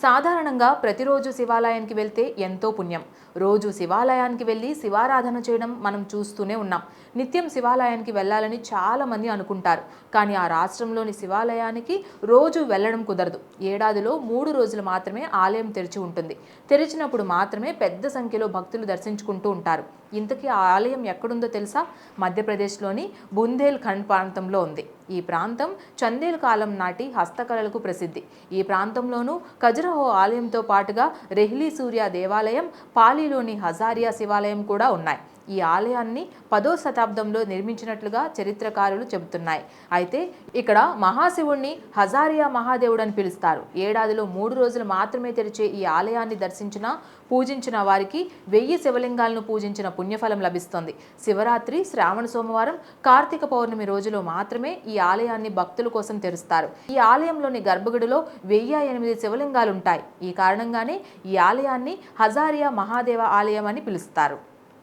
సాధారణంగా ప్రతిరోజు శివాలయానికి వెళ్తే ఎంతో పుణ్యం. రోజు శివాలయానికి వెళ్ళి శివారాధన చేయడం మనం చూస్తూనే ఉన్నాం. నిత్యం శివాలయానికి వెళ్ళాలని చాలామంది అనుకుంటారు. కానీ ఆ రాష్ట్రంలోని శివాలయానికి రోజు వెళ్ళడం కుదరదు. ఏడాదిలో 3 రోజులు మాత్రమే ఆలయం తెరిచి ఉంటుంది. తెరిచినప్పుడు మాత్రమే పెద్ద సంఖ్యలో భక్తులు దర్శించుకుంటూ ఉంటారు. ఇంతకీ ఆ ఆలయం ఎక్కడుందో తెలుసా? మధ్యప్రదేశ్లోని బుందేల్ ఖండ్ ప్రాంతంలో ఉంది. ఈ ప్రాంతం చందేల్ కాలం నాటి హస్తకళలకు ప్రసిద్ధి. ఈ ప్రాంతంలోనూ ఖజురహో ఆలయంతో పాటుగా రెహ్లీ సూర్య దేవాలయం, పాలీలోని హజారియా శివాలయం కూడా ఉన్నాయి. ఈ ఆలయాన్ని 10వ శతాబ్దంలో నిర్మించినట్లుగా చరిత్రకారులు చెబుతున్నాయి. అయితే ఇక్కడ మహాశివుణ్ణి హజారియా మహాదేవుడు అని పిలుస్తారు. ఏడాదిలో 3 రోజులు మాత్రమే తెరిచే ఈ ఆలయాన్ని పూజించిన వారికి 1000 శివలింగాలను పూజించిన పుణ్యఫలం లభిస్తుంది. శివరాత్రి, శ్రావణ సోమవారం, కార్తీక పౌర్ణమి రోజులో మాత్రమే ఈ ఆలయాన్ని భక్తుల కోసం తెరుస్తారు. ఈ ఆలయంలోని గర్భగుడిలో 1008 శివలింగాలుంటాయి. ఈ కారణంగానే ఈ ఆలయాన్ని హజారియా మహాదేవ ఆలయం అని పిలుస్తారు.